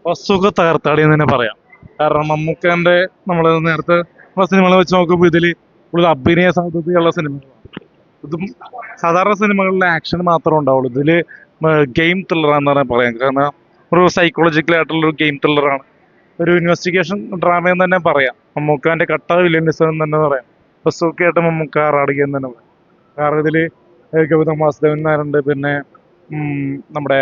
വസ്തുക്കൾ തകർത്താടി എന്ന് തന്നെ പറയാം. കാരണം മമ്മൂക്കന്റെ നമ്മൾ നേരത്തെ സിനിമകൾ വെച്ച് നോക്കുമ്പോൾ ഇതിൽ കൂടുതൽ അഭിനയ സാധ്യതയുള്ള സിനിമകളാണ്. ഇതും സാധാരണ സിനിമകളിലെ ആക്ഷൻ മാത്രമേ ഉണ്ടാവുള്ളൂ. ഇതില് ഗെയിം ത്രില്ലറാന്ന് തന്നെ പറയാം. കാരണം ഒരു സൈക്കോളജിക്കൽ ആയിട്ടുള്ള ഒരു ഗെയിം ത്രില്ലറാണ്. ഒരു ഇൻവെസ്റ്റിഗേഷൻ ഡ്രാമ എന്ന് തന്നെ പറയാം. മമ്മൂക്കാന്റെ കട്ട വില്ലനിസം എന്ന് തന്നെ പറയാം. ബസൂക്കയായിട്ട് മമ്മൂക്ക ആറാടുക എന്ന് തന്നെ പറയാം. കാരണം ഇതില് ഗൗതം വാസുദേവൻ നായരുണ്ട്, പിന്നെ നമ്മുടെ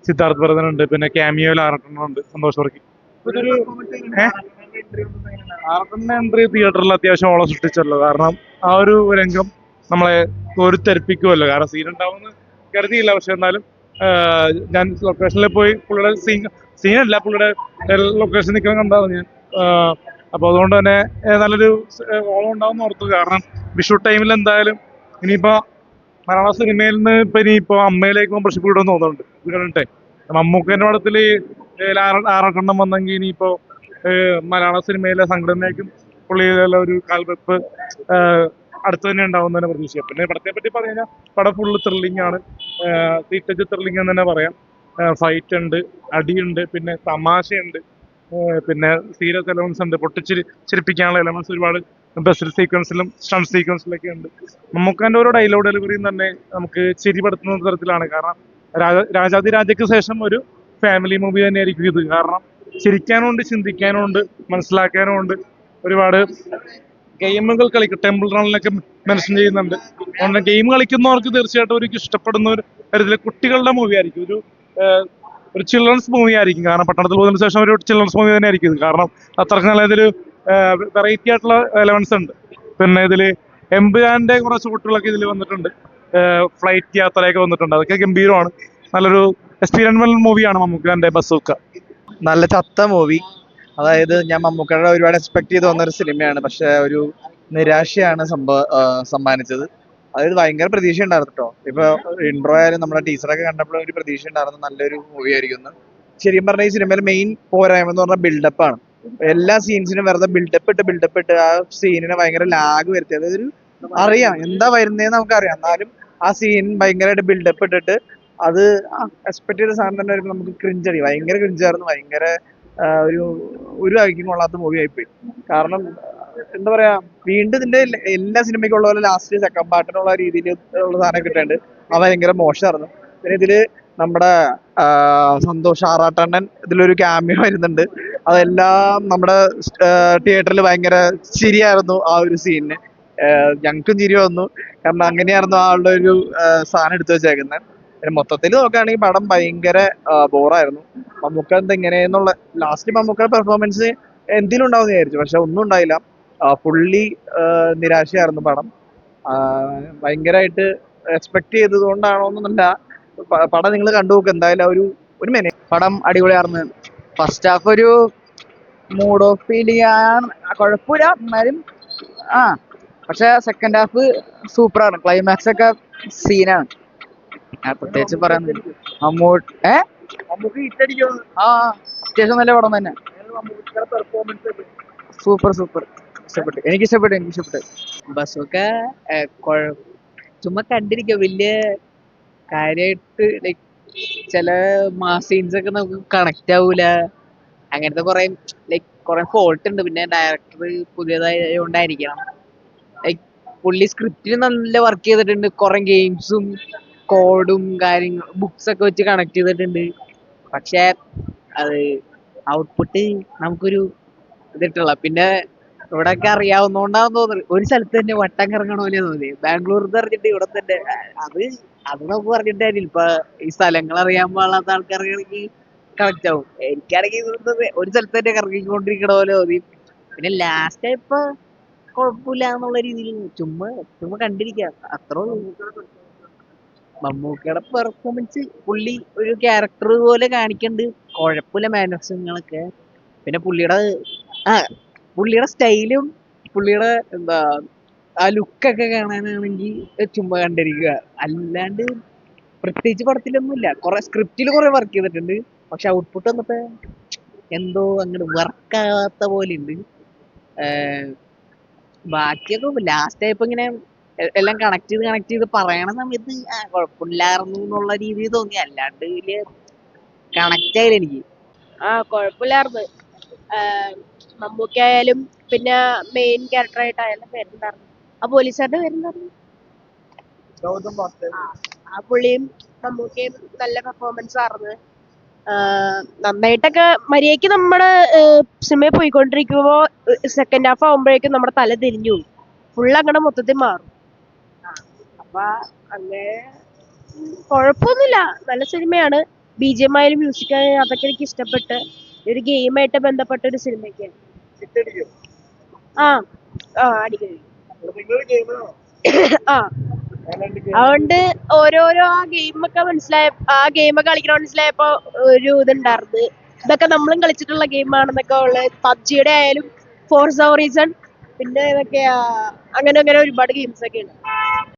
സിദ്ധാർത്ഥ് ഭരതനുണ്ട്, പിന്നെ ക്യാമിയോയിൽ ആറട്ടെണ്ണുണ്ട്, സന്തോഷ് വർക്കി. ഇതൊരു ആറട്ടെണ്ണ എൻട്രി തിയേറ്ററിൽ അത്യാവശ്യം ഓളം സൃഷ്ടിച്ചല്ലോ. കാരണം ആ ഒരു രംഗം നമ്മളെ കോരിത്തെരിപ്പിക്കുമല്ലോ. കാരണം സീൻ ഉണ്ടാവുമെന്ന് കരുതിയില്ല, പക്ഷെ എന്നാലും ഞാൻ ലൊക്കേഷനിൽ പോയി പുള്ളിയുടെ സീനല്ല, പുള്ളിയുടെ ലൊക്കേഷൻ നിൽക്കുന്ന കണ്ടായിരുന്നു ഞാൻ. അപ്പോൾ അതുകൊണ്ട് തന്നെ നല്ലൊരു ഓളം ഉണ്ടാവും ഓർത്തു. കാരണം വിഷു ടൈമിൽ എന്തായാലും ഇനിയിപ്പോ മലയാള സിനിമയിൽ നിന്ന് ഇനിയിപ്പോ അമ്മയിലേക്ക് മെമ്പർഷിപ്പ് കിട്ടുമെന്ന് തോന്നുന്നുണ്ട്. ഇത് കണ്ടിട്ടെ മമ്മൂക്കന്റെ പടത്തില് ആറെണ്ണം വന്നെങ്കിൽ ഇനിയിപ്പോ മലയാള സിനിമയിലെ സംഘടനയ്ക്കും പുള്ളിയിലെ ഒരു കാൽവെപ്പ് അടുത്ത് തന്നെ ഉണ്ടാവുന്ന പ്രതീക്ഷ. പിന്നെ പടത്തെ പറ്റി പറഞ്ഞാൽ പടം ഫുള്ള് ത്രില്ലിംഗ് ആണ്. തീറ്റച്ച് ത്രില്ലിംഗ് എന്ന് തന്നെ പറയാം. ഫൈറ്റ് ഉണ്ട്, അടിയുണ്ട്, പിന്നെ തമാശയുണ്ട്, പിന്നെ സീരിയസ് എലമെന്റ്സ് ഉണ്ട്, ചിരിപ്പിക്കാനുള്ള എലമെന്റ്സ് ഒരുപാട് ബസ്സിൽ സീക്വൻസിലും സ്റ്റണ്ട് സീക്വൻസിലൊക്കെ ഉണ്ട്. മമ്മൂക്കാന്റെ ഓരോ ഡയലോഗ് ഡെലിവറിയും തന്നെ നമുക്ക് ചിരിപ്പെടുത്തുന്ന തരത്തിലാണ്. കാരണം രാജാതിരാജയ്ക്ക് ശേഷം ഒരു ഫാമിലി മൂവി തന്നെയായിരിക്കും ഇത്. കാരണം ചിരിക്കാനുണ്ട്, ചിന്തിക്കാനുണ്ട്, മനസ്സിലാക്കാനുണ്ട്. ഒരുപാട് ഗെയിമുകൾ കളിക്കും, ടെമ്പിൾ റണ്ണിലൊക്കെ മെൻഷൻ ചെയ്യുന്നുണ്ട്. അതുകൊണ്ട് ഗെയിം കളിക്കുന്നവർക്ക് തീർച്ചയായിട്ടും ഒരു ഇഷ്ടപ്പെടുന്ന ഒരു തരത്തിലെ കുട്ടികളുടെ മൂവി ആയിരിക്കും. ഒരു ചിൽഡ്രൻസ് മൂവി ആയിരിക്കും. കാരണം പട്ടണത്തിൽ പോയതിനു ശേഷം ഒരു ചിൽഡ്രൻസ് മൂവി തന്നെ ആയിരിക്കും ഇത്. കാരണം അത്രയ്ക്ക് നല്ല ഇതിൽ വെറൈറ്റി ആയിട്ടുള്ള എലമെന്റ്സ് ഉണ്ട്. പിന്നെ ഇതില് എംപുരാന്റെ കുറച്ച് കുട്ടികളൊക്കെ ഇതിൽ വന്നിട്ടുണ്ട്. ഫ്ലൈറ്റ് യാത്രയൊക്കെ വന്നിട്ടുണ്ട്. അതൊക്കെ ഗംഭീരമാണ്. നല്ലൊരു എക്സ്പീരിയൻമെന്റൽ മൂവിയാണ് മമ്മൂക്കാന്റെ ബസൂക്ക. നല്ല ചത്ത മൂവി. അതായത് ഞാൻ മമ്മൂക്കയുടെ ഒരുപാട് എക്സ്പെക്ട് ചെയ്ത് വന്നൊരു സിനിമയാണ്, പക്ഷെ ഒരു നിരാശയാണ് സമ്മാനിച്ചത്. അതായത് ഭയങ്കര പ്രതീക്ഷ ഉണ്ടായിരുന്നു കേട്ടോ. ഇപ്പൊ ഇൻട്രോ ആയാലും നമ്മുടെ ടീച്ചറൊക്കെ കണ്ടപ്പോൾ ഒരു പ്രതീക്ഷ ഉണ്ടായിരുന്നു, നല്ലൊരു മൂവി ആയിരിക്കും. ശരിക്കും പറഞ്ഞാൽ ഈ സിനിമയിൽ മെയിൻ പോരായ്മ എന്ന് പറഞ്ഞാൽ ബിൽഡപ്പാണ്. എല്ലാ സീൻസിനും വെറുതെ ബിൽഡപ്പ് ഇട്ട് ആ സീനിനെ ഭയങ്കര ലാഗ് വരുത്തി. അതായത് ഒരു അറിയാം എന്താ വരുന്നതെന്ന് നമുക്കറിയാം, എന്നാലും ആ സീൻ ഭയങ്കരമായിട്ട് ബിൽഡപ്പ് ഇട്ടിട്ട് അത് എക്സ്പെക്ട് ചെയ്ത സാധനം തന്നെ വരുമ്പോൾ നമുക്ക് ക്രിഞ്ചടി, ഭയങ്കര ക്രിഞ്ചായിരുന്നു. ഭയങ്കര ഒരു ഒരു ഐക്യം കൊള്ളാത്ത മൂവി ആയിപ്പോയി. കാരണം എന്താ പറയാ, വീണ്ടും ഇതിന്റെ എല്ലാ സിനിമയ്ക്കും ഉള്ള പോലെ ലാസ്റ്റ് സെക്കൻഡ് പാർട്ടിനുള്ള രീതിയിൽ ഉള്ള സാധനം കിട്ടാണ്ട് അത് ഭയങ്കര മോശമായിരുന്നു. പിന്നെ ഇതില് നമ്മുടെ സന്തോഷ് ആറാട്ടണ്ണൻ ഇതിലൊരു ക്യാമിയോ വരുന്നുണ്ട്. അതെല്ലാം നമ്മുടെ തിയേറ്ററിൽ ഭയങ്കര ചിരിയായിരുന്നു ആ ഒരു സീനിന്. ഞങ്ങൾക്കും ചിരി വന്നു, കാരണം അങ്ങനെയായിരുന്നു ആളുടെ ഒരു സാധനം എടുത്തു വെച്ചേക്കുന്നത്. പിന്നെ മൊത്തത്തിൽ നോക്കുകയാണെങ്കിൽ പടം ഭയങ്കര ബോറായിരുന്നു. മമ്മൂക്ക എന്താ ഇങ്ങനെയെന്നുള്ള ലാസ്റ്റ് മമ്മൂക്കയുടെ പെർഫോമൻസ് എന്തെങ്കിലും ഉണ്ടാവും വിചാരിച്ചു, പക്ഷെ ഒന്നും ഉണ്ടായില്ല. ഫുള്ളി നിരാശയായിരുന്നു പടം. ഭയങ്കരമായിട്ട് എക്സ്പെക്ട് ചെയ്തത് കൊണ്ടാണോന്നല്ല, പടം നിങ്ങൾ കണ്ടു നോക്ക് എന്തായാലും. ഒരു മിനിറ്റ്, പടം അടിപൊളിയായിരുന്നു. ഫസ്റ്റ് ഹാഫ് ഒരു മൂഡ് ഓഫ് ഫീൽ ചെയ്യാൻ കുഴപ്പമില്ല, എന്നാലും പക്ഷെ സെക്കൻഡ് ഹാഫ് സൂപ്പറാണ്. ക്ലൈമാക്സ് ഒക്കെ സീനാണ്. പ്രത്യേകിച്ച് പറയാൻ അത്യാവശ്യം നല്ല പടം തന്നെ. സൂപ്പർ സൂപ്പർ, ഇഷ്ടപ്പെട്ടു, എനിക്ക് ഇഷ്ടപ്പെട്ടു. ബസ്സൊക്കെ ചുമ്മാ കണ്ടിരിക്കുക, വലിയ കാര്യമായിട്ട് ലൈക്ക് ചില മാസ് സീൻസ് ഒക്കെ നമുക്ക് കണക്ട് ആവൂല. അങ്ങനത്തെ കുറെ ഫോൾട്ട് ഉണ്ട്. പിന്നെ ഡയറക്ടർ പുതിയതായതുകൊണ്ടായിരിക്കണം, ലൈക്ക് പുള്ളി സ്ക്രിപ്റ്റിൽ നല്ല വർക്ക് ചെയ്തിട്ടുണ്ട്. കുറെ ഗെയിംസും കോഡും കാര്യങ്ങളും ബുക്സ് ഒക്കെ വെച്ച് കണക്ട് ചെയ്തിട്ടുണ്ട്. പക്ഷെ അത് ഔട്ട്പുട്ട് നമുക്കൊരു ഇതിട്ടുള്ള. പിന്നെ ഇവിടെയൊക്കെ അറിയാവുന്നോണ്ടാന്ന് തോന്നുന്നത്, ഒരു സ്ഥലത്ത് തന്നെ വട്ടം കറങ്ങണ പോലെ തോന്നി. ബാംഗ്ലൂർ എന്ന് പറഞ്ഞിട്ട് ഇവിടെ തന്നെ അത് അത് നമുക്ക് പറഞ്ഞിട്ടായിരിക്കും. ഇപ്പൊ ഈ സ്ഥലങ്ങൾ അറിയാൻ പാടാത്ത ആൾക്കാർക്കാണെങ്കിൽ കണക്ട് ആവും. എനിക്കാണെങ്കിൽ ഇവിടുന്ന് ഒരു സ്ഥലത്ത് തന്നെ കറങ്ങിക്കൊണ്ടിരിക്കണ പോലെ തോന്നി. പിന്നെ ലാസ്റ്റ് ഇപ്പൊ കുഴപ്പമില്ല എന്നുള്ള രീതിയിൽ ചുമ്മാ ചുമ്മാ കണ്ടിരിക്കാം, അത്രേ ഉള്ളൂ. മമ്മൂക്കയുടെ പെർഫോമൻസ് പുള്ളി ഒരു ക്യാരക്ടർ പോലെ കാണിക്കണ്ട്. കുഴപ്പമില്ല മാനസികങ്ങളൊക്കെ. പിന്നെ ആ പുള്ളിയുടെ സ്റ്റൈലും പുള്ളിയുടെ എന്താ ആ ലുക്കൊക്കെ കാണാനാണെങ്കിൽ ചുമ്മാ കണ്ടിരിക്കുക. അല്ലാണ്ട് പ്രത്യേകിച്ച് പടത്തിലൊന്നുമില്ല. കുറെ സ്ക്രിപ്റ്റിൽ കുറെ വർക്ക് ചെയ്തിട്ടുണ്ട്, പക്ഷെ ഔട്ട്പുട്ട് വന്നപ്പോ എന്തോ അങ്ങോട്ട് വർക്കാവാത്ത പോലെ ഉണ്ട്. ബാക്കിയൊക്കെ ലാസ്റ്റ് ആയപ്പോ ഇങ്ങനെ എല്ലാം കണക്ട് ചെയ്ത് പറയണ സമയത്ത് കുഴപ്പമില്ലായിരുന്നു എന്നുള്ള രീതിയിൽ തോന്നി. അല്ലാണ്ട് വലിയ കണക്ട് ആയില്ല എനിക്ക്. കുഴപ്പമില്ലായിരുന്നു. മമ്മൂക്കായാലും പിന്നെ മെയിൻ ക്യാരക്ടർ ആയിട്ടായാലും പേരുണ്ടായിരുന്നു. ആ പോലീസുകാരുടെ പേരുണ്ടായിരുന്നു. ആ പുള്ളിയും മമ്മൂക്കയും നല്ല പെർഫോമൻസ് ആയിരുന്നു. നന്നായിട്ടൊക്കെ മര്യാദക്ക് നമ്മുടെ സിനിമയിൽ പോയിക്കൊണ്ടിരിക്കുമ്പോ സെക്കൻഡ് ഹാഫ് ആവുമ്പോഴേക്കും നമ്മുടെ തല തിരിഞ്ഞു പോകും. ഫുള്ള് അങ്ങനെ മൊത്തത്തിൽ മാറും. അപ്പൊ അങ്ങനെ കുഴപ്പമൊന്നുമില്ല, നല്ല സിനിമയാണ്. BGM ആയാലും മ്യൂസിക് ആയാലും അതൊക്കെ എനിക്ക് ഇഷ്ടപ്പെട്ട്. ഒരു ഗെയിമായിട്ട് ബന്ധപ്പെട്ട ഒരു സിനിമയൊക്കെയാണ്. ആ ആ അടിക്കടി ആ അതുകൊണ്ട് ഓരോരോ ആ ഗെയിമൊക്കെ ആ ഗെയിമൊക്കെ കളിക്കണ മനസ്സിലായപ്പോ ഒരു ഇതുണ്ടായിരുന്നു. ഇതൊക്കെ നമ്മളും കളിച്ചിട്ടുള്ള ഗെയിമാണെന്നൊക്കെ ഉള്ളത്. പബ്ജിയുടെ ആയാലും ഫോർസ ഹൊറൈസൺ പിന്നെ ഇതൊക്കെയാ അങ്ങനെ അങ്ങനെ ഒരുപാട് ഗെയിംസ് ഒക്കെ ഉണ്ട്.